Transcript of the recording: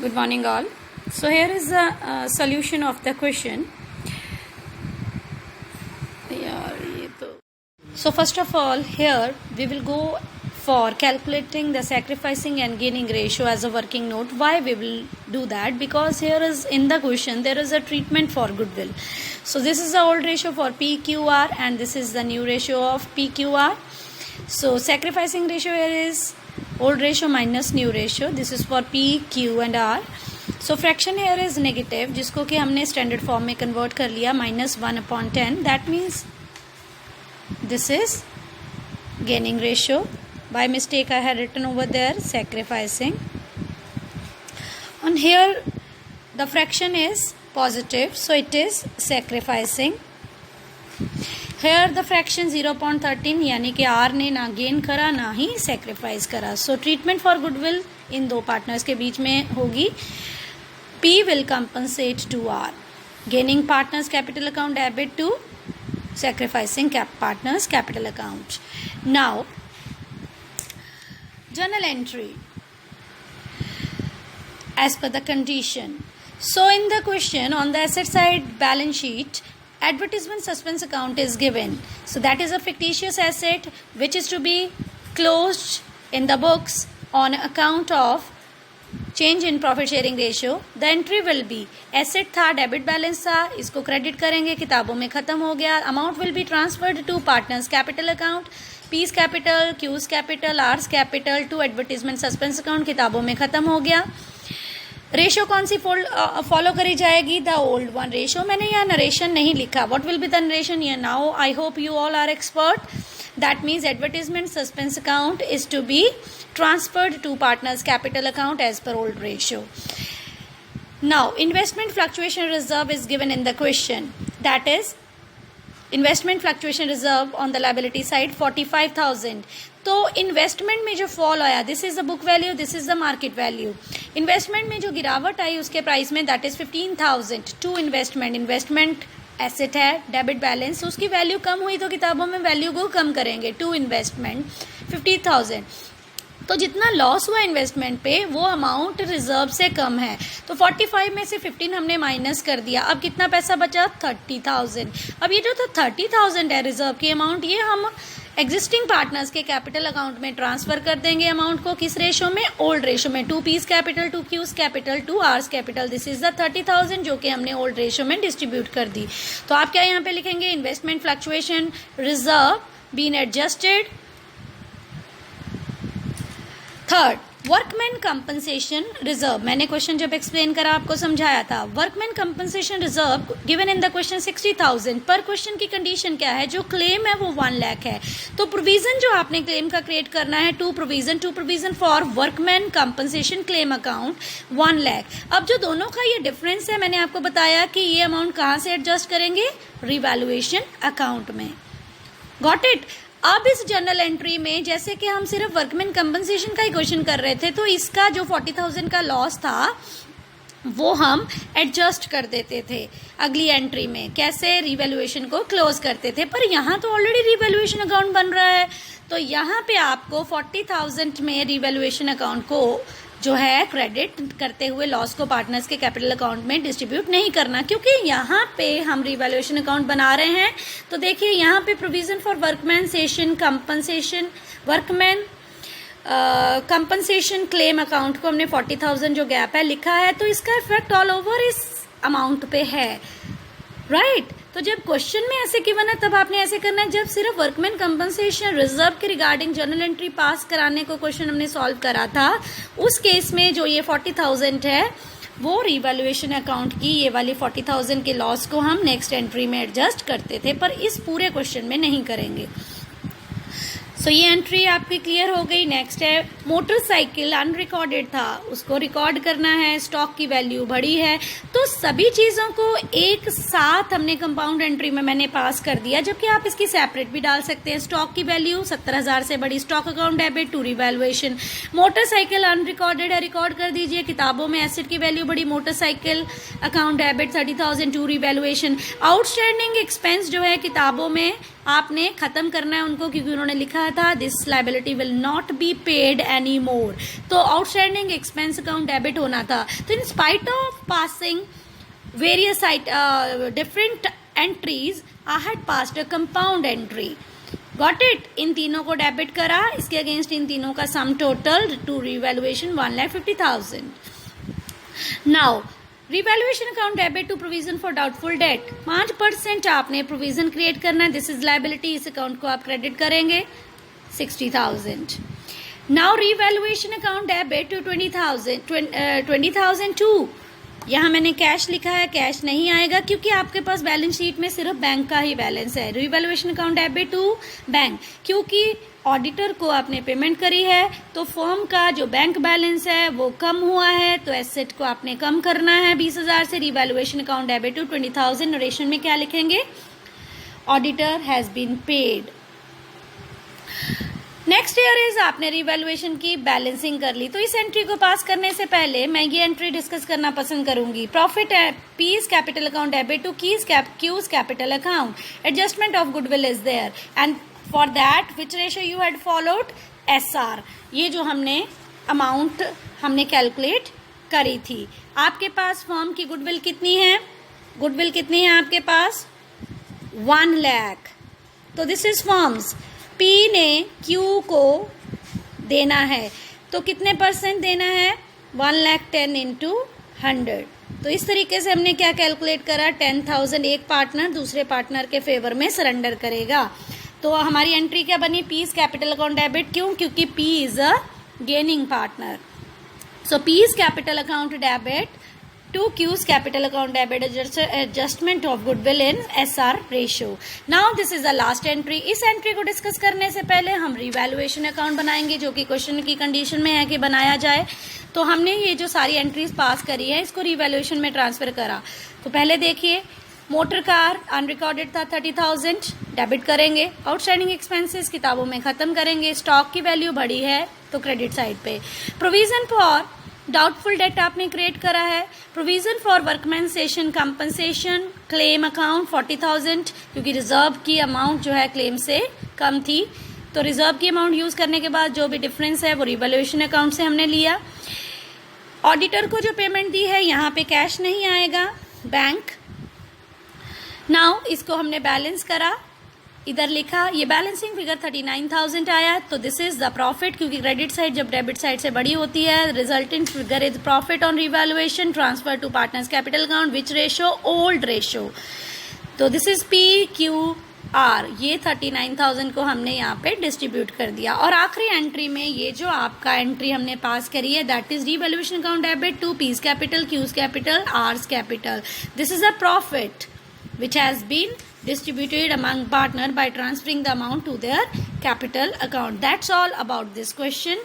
Good morning all. So here is the solution of the question. So first of all, here we will go for calculating the sacrificing and gaining ratio as a working note. Why we will do that? Because here is in the question there is a treatment for goodwill. So this is the old ratio for PQR and this is the new ratio of PQR. So sacrificing ratio here is old ratio minus new ratio. This is for P, Q and R. So fraction here is negative, जिसको कि हमने standard form में convert कर लिया -1/10. That means this is gaining ratio. By mistake I had written over there sacrificing. And here the fraction is positive, so it is sacrificing. Here the fraction 0.13 यानी कि R ने ना gain करा ना ही sacrifice करा. सो treatment for goodwill in दो partners के बीच में होगी. P will compensate to R. Gaining partners capital account debit to sacrificing partners capital account. Now journal entry as per the condition. So in the question on the asset side balance sheet, advertisement suspense account is given. So that is a fictitious asset which is to be closed in the books on account of change in profit sharing ratio. The entry will be asset था, debit balance था, इसको credit करेंगे, किताबों में खत्म हो गया. Amount will be transferred to partners capital account. P's capital, Q's capital, R's capital to advertisement suspense account, किताबों में खत्म हो गया. रेशियो कौन सी फॉलो करी जाएगी? The old one ratio. मैंने यहाँ नरेशन नहीं लिखा. What will be the narration? ये now I hope you all are expert. That means advertisement suspense account is to be transferred to partners capital account as per old ratio. Now investment fluctuation reserve is given in the question. That is investment fluctuation reserve on the liability side 45,000. तो investment में जो fall आया, this is the book value, this is the market value. Investment में जो गिरावट आई उसके price में that is 15,000 to investment. Investment asset है, डेबिट बैलेंस, उसकी वैल्यू कम हुई तो किताबों में वैल्यू को कम करेंगे. To investment 50,000. तो जितना लॉस हुआ इन्वेस्टमेंट पे वो अमाउंट रिजर्व से कम है. तो 45 में से 15 हमने माइनस कर दिया. अब कितना पैसा बचा? 30,000. अब ये जो 30,000 है रिजर्व की अमाउंट, ये हम एग्जिस्टिंग पार्टनर्स के कैपिटल अकाउंट में ट्रांसफर कर देंगे. अमाउंट को किस रेशो में? ओल्ड रेशो में. To P's capital, to Q's capital, to R's capital. This is the 30,000 जो कि हमने ओल्ड रेशो में डिस्ट्रीब्यूट कर दी. तो आप क्या यहाँ पे लिखेंगे? Investment fluctuation reserve been adjusted. Third, workman compensation reserve. मैंने क्वेश्चन जब एक्सप्लेन करा आपको समझाया था. Workman compensation reserve given in the question 60,000. पर क्वेश्चन की कंडीशन क्या है? जो क्लेम है वो 1 लाख है. तो प्रोविजन जो आपने क्लेम का क्रिएट करना है, to provision for workman compensation claim account 1 lakh. अब जो दोनों का ये डिफरेंस है, मैंने आपको बताया कि ये अमाउंट कहाँ से एडजस्ट करेंगे? रिवैल्यूएशन अकाउंट में. Got it? अब इस जर्नल एंट्री में जैसे कि हम सिर्फ वर्कमैन कंपनसेशन का ही क्वेश्चन कर रहे थे, तो इसका जो 40,000 का लॉस था वो हम एडजस्ट कर देते थे अगली एंट्री में. कैसे? रिवैल्यूएशन को क्लोज करते थे. पर यहाँ तो ऑलरेडी रिवैल्यूएशन अकाउंट बन रहा है, तो यहाँ पे आपको 40,000 में रिवैल्यूएशन अकाउंट को जो है क्रेडिट करते हुए लॉस को पार्टनर्स के कैपिटल अकाउंट में डिस्ट्रीब्यूट नहीं करना, क्योंकि यहाँ पे हम रिवैल्यूएशन अकाउंट बना रहे हैं. तो देखिए यहाँ पे provision for workman session compensation, workman compensation claim account को हमने 40,000 जो गैप है लिखा है, तो इसका इफेक्ट ऑल ओवर इस अमाउंट पे है. राइट? तो जब क्वेश्चन में ऐसे गिवन है तब आपने ऐसे करना है. जब सिर्फ वर्कमैन कंपनसेशन रिजर्व के रिगार्डिंग जर्नल एंट्री पास कराने को क्वेश्चन हमने सॉल्व करा था, उस केस में जो ये 40,000 है वो रिवैल्यूएशन अकाउंट की ये वाली 40,000 के लॉस को हम नेक्स्ट एंट्री में एडजस्ट करते थे, पर इस पूरे क्वेश्चन में नहीं करेंगे. सो ये एंट्री आपकी क्लियर हो गई. नेक्स्ट है मोटरसाइकिल अनरिकॉर्डेड था, उसको रिकॉर्ड करना है. स्टॉक की वैल्यू बढ़ी है, तो सभी चीजों को एक साथ हमने कंपाउंड एंट्री में मैंने पास कर दिया, जबकि आप इसकी सेपरेट भी डाल सकते हैं. स्टॉक की वैल्यू 70,000 से बढ़ी, stock account debit to revaluation. Motorcycle unrecorded है, रिकॉर्ड कर दीजिए. किताबों में एसेट की वैल्यू बढ़ी, motorcycle account debit 30,000 to revaluation. Outstanding expense जो है किताबों में आपने खत्म करना है उनको, क्योंकि उन्होंने लिखा था, this liability will not be paid any more, तो आउटस्टैंडिंग एक्सपेंस अकाउंट डेबिट होना था. तो in spite of passing various different entries, I had passed a compound entry. Got it. इन तीनों को डेबिट करा, इसके अगेंस्ट इन तीनों का sum total to revaluation 1,50,000. Now revaluation account debit to provision for doubtful debt. 5% आपने प्रोविजन क्रिएट करना है. This is liability. इस अकाउंट को आप क्रेडिट करेंगे 60,000. Now revaluation account debit to 20,000 to. यहाँ मैंने कैश लिखा है, कैश नहीं आएगा क्योंकि आपके पास बैलेंस शीट में सिर्फ बैंक का ही बैलेंस है. Revaluation account debit to bank, क्योंकि ऑडिटर को आपने पेमेंट करी है तो फर्म का जो बैंक बैलेंस है वो कम हुआ है, तो एसेट को आपने कम करना है 20,000 से. Revaluation account debit to 20,000. Narration में क्या लिखेंगे? Auditor has been paid. Next year is आपने रिवैल्यूएशन की बैलेंसिंग कर ली. तो इस एंट्री को पास करने से पहले मैं ये एंट्री डिस्कस करना पसंद करूंगी. Profit P's capital account debit to Q's capital account. Adjustment of goodwill is there and for that which ratio you had followed? SR. ये जो हमने अमाउंट हमने कैलकुलेट करी थी. आपके पास फर्म की गुडविल कितनी है? गुडविल कितनी है आपके पास? 1 लाख. तो दिस इज फर्म्स. P ने Q को देना है, तो कितने परसेंट देना है? 1,10,000 इंटू 100. तो इस तरीके से हमने क्या कैलकुलेट करा? 10,000 एक पार्टनर दूसरे पार्टनर के फेवर में सरेंडर करेगा. तो हमारी एंट्री क्या बनी? Piece capital account debit. क्यों? क्योंकि P is a gaining partner. So piece capital account debit to Q's capital account debit adjustment of goodwill in SR ratio. Now this is the last entry. इस entry को discuss करने से पहले हम revaluation account बनाएंगे, जो कि question की कंडीशन में है कि बनाया जाए. तो हमने ये जो सारी एंट्रीज पास करी है इसको रिवैल्यूएशन में ट्रांसफर करा. तो पहले देखिए, मोटर कार अनरिकॉर्डेड था 30,000, डेबिट करेंगे. आउटस्टैंडिंग एक्सपेंसेस किताबों में खत्म करेंगे. स्टॉक की वैल्यू बढ़ी है तो क्रेडिट साइड पे. प्रोविजन फॉर डाउटफुल डेट आपने क्रिएट करा है. Provision for workmen's compensation claim account 40,000, क्योंकि रिजर्व की अमाउंट जो है क्लेम से कम थी. तो रिजर्व की अमाउंट यूज करने के बाद जो भी डिफरेंस है वो रिवैल्यूएशन अकाउंट से हमने लिया. ऑडिटर को जो पेमेंट दी है यहाँ पे कैश नहीं आएगा, बैंक. नाउ इसको हमने बैलेंस करा, इधर लिखा. ये बैलेंसिंग फिगर 39,000 आया. तो दिस इज द प्रॉफिट, क्योंकि क्रेडिट साइड जब डेबिट साइड से बड़ी होती है. Resultant figure is profit on revaluation transfer to partners capital account. Which ratio? Old ratio. तो दिस इज PQR. ये 39,000 को हमने यहाँ पे डिस्ट्रीब्यूट कर दिया. और आखिरी एंट्री में ये जो आपका एंट्री हमने पास करी है, that is revaluation account debit to P's capital, Q's capital, R's capital. This is a profit which has been distributed among partner by transferring the amount to their capital account. That's all about this question.